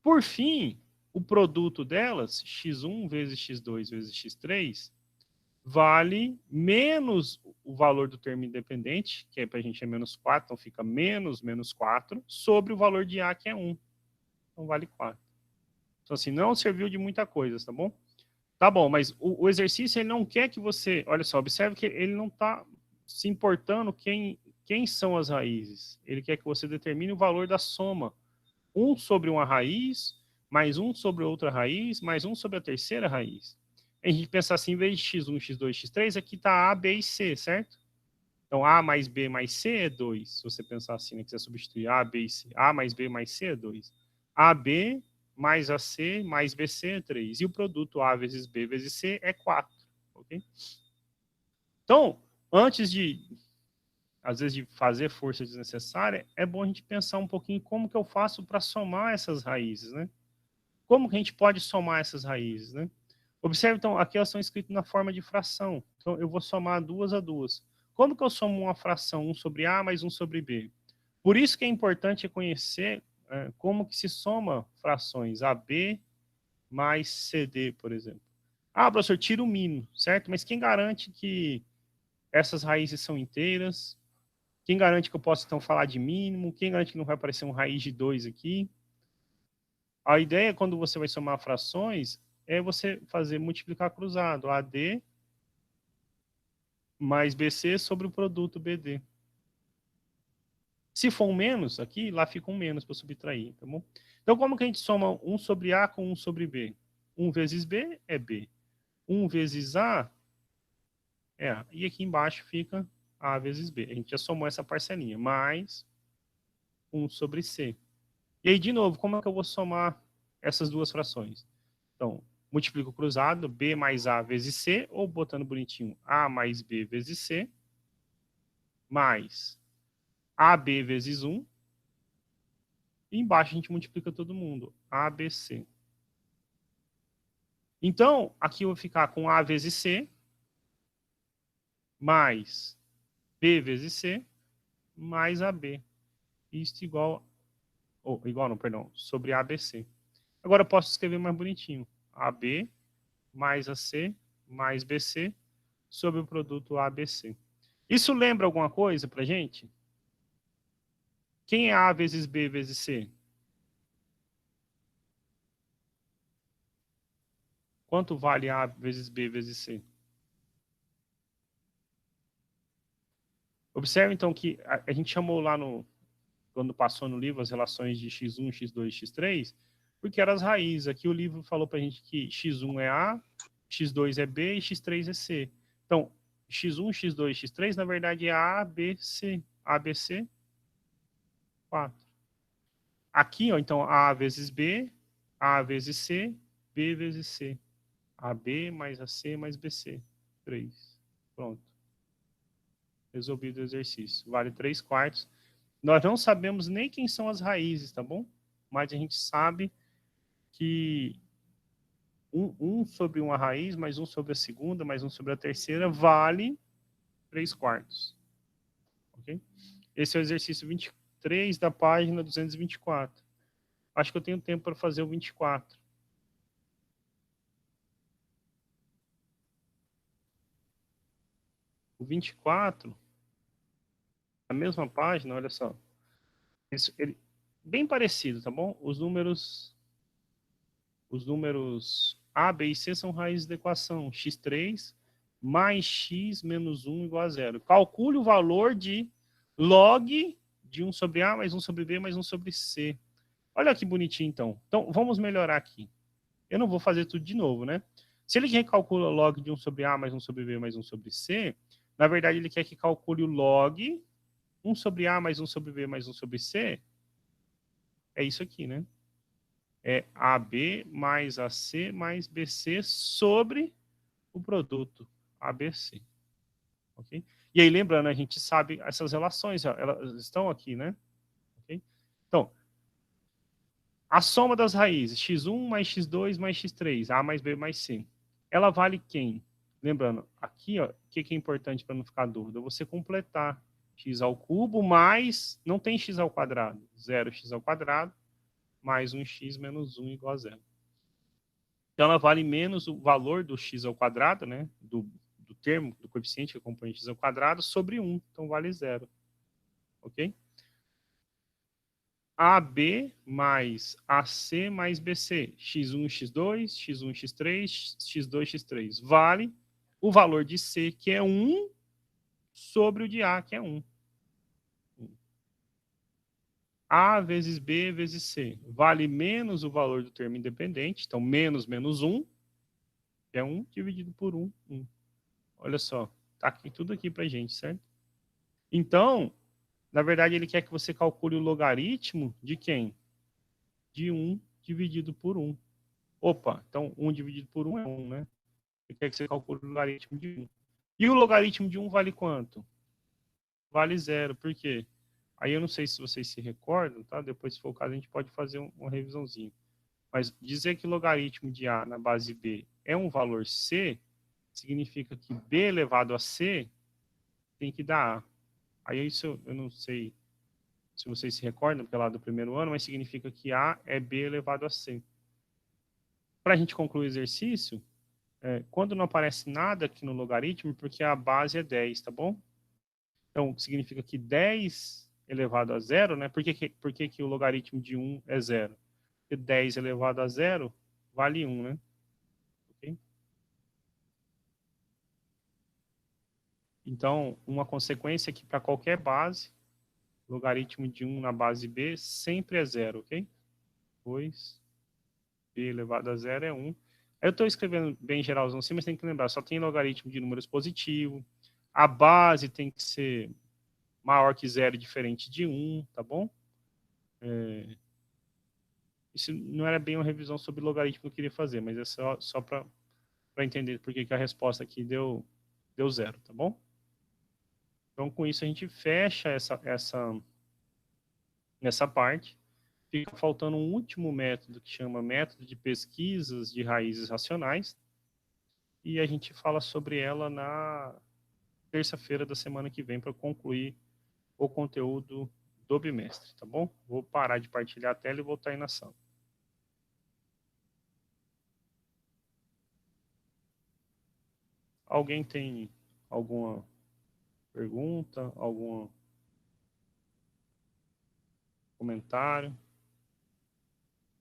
Por fim, o produto delas, x1 vezes x2 vezes x3, vale menos o valor do termo independente, que para a gente é menos 4, então fica menos 4, sobre o valor de A, que é 1. Então vale 4. Então assim, não serviu de muita coisa, tá bom? Tá bom, mas o exercício ele não quer que você... Olha só, observe que ele não está se importando quem são as raízes. Ele quer que você determine o valor da soma. 1 sobre uma raiz, mais 1 sobre outra raiz, mais 1 sobre a terceira raiz. A gente pensa assim, em vez de x1, x2, x3, aqui está A, B e C, certo? Então, A mais B mais C é 2. Se você pensar assim, né, quiser substituir A, B e C. A mais B mais C é 2. AB mais AC mais BC é 3. E o produto A vezes B vezes C é 4. Ok? Então, antes de, às vezes, de fazer força desnecessária, é bom a gente pensar um pouquinho como que eu faço para somar essas raízes, né? Como que a gente pode somar essas raízes, né? Observe, então, aqui elas estão escritas na forma de fração. Então, eu vou somar 2 a 2. Como que eu somo uma fração 1 sobre A mais 1 sobre B? Por isso que é importante conhecer como que se soma frações AB mais CD, por exemplo. Professor, tira o mínimo, certo? Mas quem garante que essas raízes são inteiras? Quem garante que eu posso, então, falar de mínimo? Quem garante que não vai aparecer um raiz de 2 aqui? A ideia, quando você vai somar frações, é você fazer multiplicar cruzado. AD mais BC sobre o produto BD. Se for um menos, aqui, lá fica um menos para subtrair, tá bom? Então, como que a gente soma 1 sobre A com 1 sobre B? 1 vezes B é B. 1 vezes A é A. E aqui embaixo fica A vezes B. A gente já somou essa parcelinha. Mais 1 sobre C. E aí, de novo, como é que eu vou somar essas duas frações? Então, multiplico cruzado, B mais A vezes C, ou botando bonitinho, A mais B vezes C, mais AB vezes 1. E embaixo a gente multiplica todo mundo, ABC. Então, aqui eu vou ficar com A vezes C, mais B vezes C, mais AB. Isso igual, ou igual não, perdão, sobre ABC. Agora eu posso escrever mais bonitinho. AB mais AC mais BC sobre o produto ABC. Isso lembra alguma coisa pra gente? Quem é A vezes B vezes C? Quanto vale A vezes B vezes C? Observe, então, que a gente chamou lá quando passou no livro as relações de x1, x2 e x3, porque eram as raízes. Aqui o livro falou para a gente que x1 é A, x2 é B e x3 é C. Então, x1, x2 e x3, na verdade, é A, B, C. A, B, C, 4. Aqui, ó, então, A vezes B, A vezes C, B vezes C. AB mais AC mais BC. 3. Pronto. Resolvido o exercício. Vale 3 quartos. Nós não sabemos nem quem são as raízes, tá bom? Mas a gente sabe que um sobre uma raiz, mais um sobre a segunda, mais um sobre a terceira, vale 3 quartos. Ok? Esse é o exercício 23 da página 224. Acho que eu tenho tempo para fazer o 24. O 24, a mesma página, olha só. Bem parecido, tá bom? Os números A, B e C são raízes da equação x3 mais x menos 1 igual a zero. Calcule o valor de log de 1 sobre A mais 1 sobre B mais 1 sobre C. Olha que bonitinho, então. Então, vamos melhorar aqui. Eu não vou fazer tudo de novo, né? Se ele recalcula log de 1 sobre A mais 1 sobre B mais 1 sobre C, na verdade, ele quer que calcule o log 1 sobre A mais 1 sobre B mais 1 sobre C. É isso aqui, né? É AB mais AC mais BC sobre o produto ABC. Ok? E aí, lembrando, a gente sabe essas relações, ó, elas estão aqui, né? Okay? Então, a soma das raízes, x1 mais x2 mais x3, A mais B mais C, ela vale quem? Lembrando, aqui, ó, o que é importante para não ficar dúvida? Você completar x ao cubo mais, não tem x ao quadrado, 0x ao quadrado, mais 1x menos 1 igual a zero. Então, ela vale menos o valor do x ao quadrado, né? Do termo, do coeficiente que compõe x ao quadrado, sobre 1. Então, vale zero. Ok? AB mais AC mais BC. x1, x2, x1, x3, x2, x3. Vale o valor de C, que é 1, sobre o de A, que é 1. A vezes B vezes C. Vale menos o valor do termo independente. Então, menos 1, que é 1, dividido por 1, 1. Olha só, tá aqui tudo aqui pra gente, certo? Então, na verdade, ele quer que você calcule o logaritmo de quem? De 1 dividido por 1. Opa, então 1 dividido por 1 é 1, né? Ele quer que você calcule o logaritmo de 1. E o logaritmo de 1 vale quanto? Vale zero. Por quê? Aí eu não sei se vocês se recordam, tá? Depois, se for o caso, a gente pode fazer uma revisãozinha. Mas dizer que o logaritmo de A na base B é um valor C, significa que B elevado a C tem que dar A. Aí isso eu não sei se vocês se recordam, porque é lá do primeiro ano, mas significa que A é B elevado a C. Para a gente concluir o exercício, quando não aparece nada aqui no logaritmo, porque a base é 10, tá bom? Então, significa que 10 elevado a zero, né? Por que o logaritmo de 1 é zero? Porque 10 elevado a zero vale 1, né? Okay? Então, uma consequência é que para qualquer base, logaritmo de 1 na base b sempre é zero, ok? 2, b elevado a zero é 1. Eu estou escrevendo bem geralzão assim, mas tem que lembrar, só tem logaritmo de números positivo. A base tem que ser maior que zero e diferente de 1, tá bom? Isso não era bem uma revisão sobre logaritmo que eu queria fazer, mas é só para entender por que a resposta aqui deu zero, tá bom? Então, com isso, a gente fecha essa parte. Fica faltando um último método que chama método de pesquisas de raízes racionais. E a gente fala sobre ela na terça-feira da semana que vem para concluir o conteúdo do bimestre, tá bom? Vou parar de partilhar a tela e voltar aí na sala. Alguém tem alguma pergunta, algum comentário?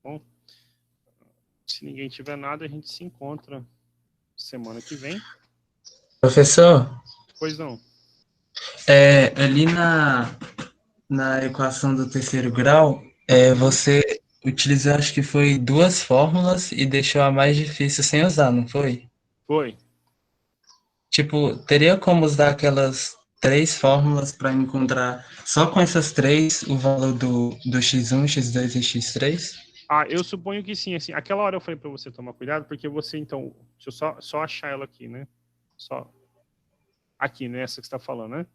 Bom, se ninguém tiver nada, a gente se encontra semana que vem. Professor? Pois não. Ali na equação do terceiro grau, você utilizou, acho que foi 2 fórmulas e deixou a mais difícil sem usar, não foi? Foi. Tipo, teria como usar aquelas 3 fórmulas para encontrar só com essas 3 o valor do x1, x2 e x3? Eu suponho que sim. Assim, aquela hora eu falei para você tomar cuidado, porque você, então, deixa eu só achar ela aqui, né? Só aqui, né? Essa que você está falando, né?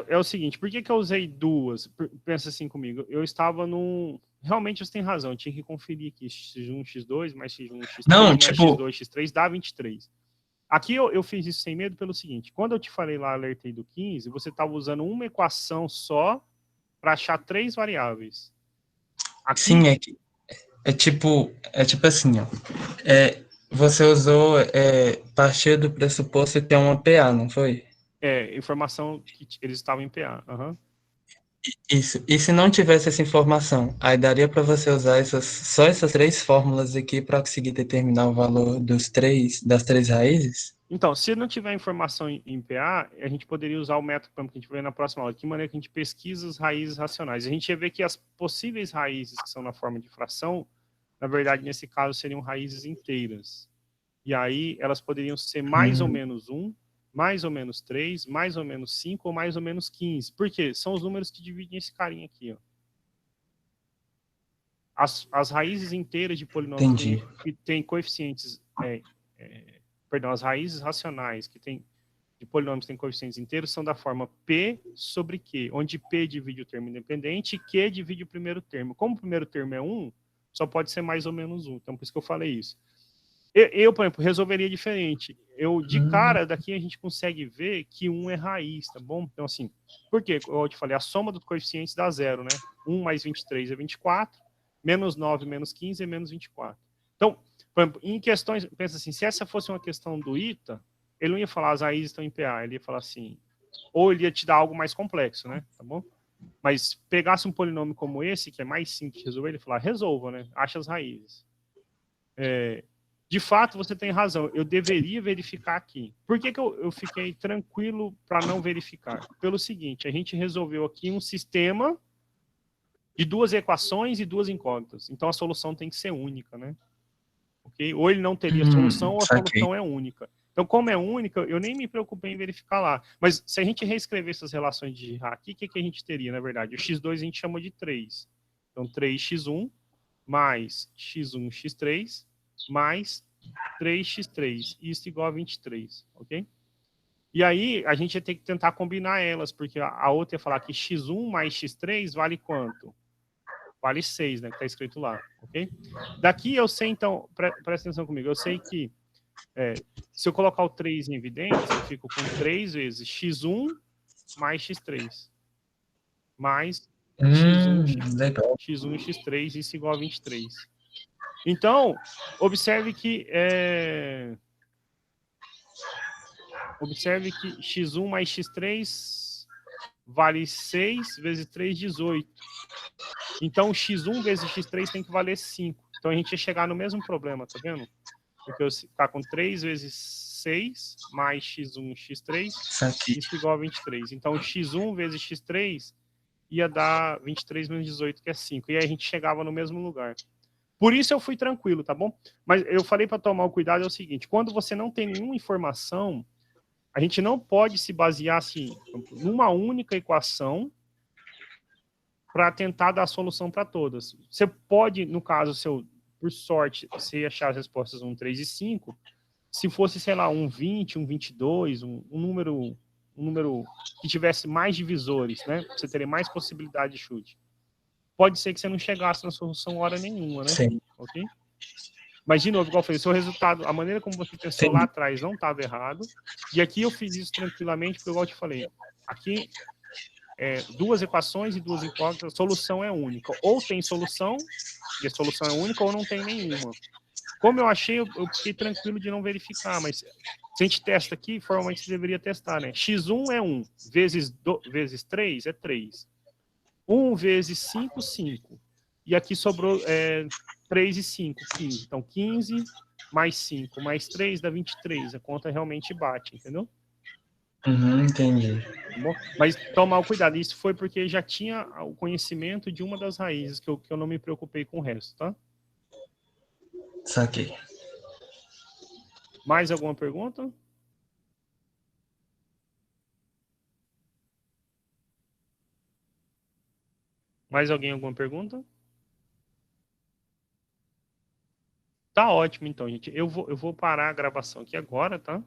É o seguinte, por que eu usei duas? Pensa assim comigo, eu estava num... Realmente você tem razão, eu tinha que conferir aqui, x1, x2, mais x1, x3, Não, mais tipo... x2, x3, dá 23. Aqui eu fiz isso sem medo pelo seguinte, quando eu te falei lá, alertei do 15, você estava usando uma equação só para achar 3 variáveis. Aqui... Sim, é tipo assim, ó. Você usou partir do pressuposto que é uma PA, não foi? Informação que eles estavam em PA. Uhum. Isso. E se não tivesse essa informação, aí daria para você usar só essas 3 fórmulas aqui para conseguir determinar o valor das 3 raízes? Então, se não tiver informação em PA, a gente poderia usar o método que a gente vai ver na próxima aula. De que maneira que a gente pesquisa as raízes racionais? A gente ia ver que as possíveis raízes que são na forma de fração, na verdade, nesse caso, seriam raízes inteiras. E aí, elas poderiam ser mais ou menos 1, mais ou menos 3, mais ou menos 5 ou mais ou menos 15. Por quê? São os números que dividem esse carinha aqui, ó. As raízes inteiras de polinômios que tem coeficientes... perdão, as raízes racionais de polinômios que têm coeficientes inteiros são da forma P sobre Q, onde P divide o termo independente e Q divide o primeiro termo. Como o primeiro termo é 1, só pode ser mais ou menos 1. Então, por isso que eu falei isso. Eu, por exemplo, resolveria diferente. De cara, daqui a gente consegue ver que 1 é raiz, tá bom? Então, assim, por quê? Eu te falei, a soma dos coeficientes dá 0, né? 1 mais 23 é 24, menos 9 menos 15 é menos 24. Então, por exemplo, em questões, pensa assim, se essa fosse uma questão do ITA, ele não ia falar as raízes estão em PA, ele ia falar assim, ou ele ia te dar algo mais complexo, né? Tá bom? Mas pegasse um polinômio como esse, que é mais simples de resolver, ele ia falar, resolva, né? Acha as raízes. De fato, você tem razão, eu deveria verificar aqui. Por que eu fiquei tranquilo para não verificar? Pelo seguinte, a gente resolveu aqui um sistema de 2 equações e 2 incógnitas. Então, a solução tem que ser única, né? Okay? Ou ele não teria solução, ou a solução é única. Então, como é única, eu nem me preocupei em verificar lá. Mas se a gente reescrever essas relações de Girard aqui, o que a gente teria, na verdade? O x2 a gente chama de 3. Então, 3x1 mais x1, x3 mais 3x3. Isso igual a 23, ok? E aí, a gente ia ter que tentar combinar elas, porque a outra ia falar que x1 mais x3 vale quanto? Vale 6, né? Que está escrito lá, ok? Daqui eu sei, então, presta atenção comigo, eu sei que se eu colocar o 3 em evidência, eu fico com 3 vezes x1 mais x3. Mais x1 e x3, isso igual a 23. Então, observe que x1 mais x3 vale 6 vezes 3, 18. Então, x1 vezes x3 tem que valer 5. Então, a gente ia chegar no mesmo problema, tá vendo? Porque eu ficar com 3 vezes 6 mais x1, x3, Saquei. isso igual a 23. Então, x1 vezes x3 ia dar 23 menos 18, que é 5. E aí a gente chegava no mesmo lugar. Por isso eu fui tranquilo, tá bom? Mas eu falei para tomar o cuidado é o seguinte, quando você não tem nenhuma informação, a gente não pode se basear assim, numa única equação para tentar dar a solução para todas. Você pode, no caso, por sorte, você achar as respostas 1, 3 e 5, se fosse, sei lá, um 20, um 22, um número que tivesse mais divisores, né? Você teria mais possibilidade de chute. Pode ser que você não chegasse na solução hora nenhuma, né? Sim. Ok? Mas, de novo, igual eu falei, seu resultado, a maneira como você pensou lá atrás não estava errado. E aqui eu fiz isso tranquilamente, porque, igual eu te falei, aqui duas equações e duas incógnitas, a solução é única. Ou tem solução, e a solução é única, ou não tem nenhuma. Como eu achei, eu fiquei tranquilo de não verificar, mas se a gente testa aqui, formalmente você deveria testar, né? x1 é 1, vezes 3 é 3. 1 vezes 5, 5. E aqui sobrou 3 e 5, 15. Então, 15 mais 5 mais 3 dá 23. A conta realmente bate, entendeu? Uhum, entendi. Bom, mas tomar cuidado, isso foi porque já tinha o conhecimento de uma das raízes, que eu não me preocupei com o resto, tá? Saquei. Mais alguma pergunta? Mais alguém alguma pergunta? Tá ótimo, então, gente. Eu vou parar a gravação aqui agora, tá?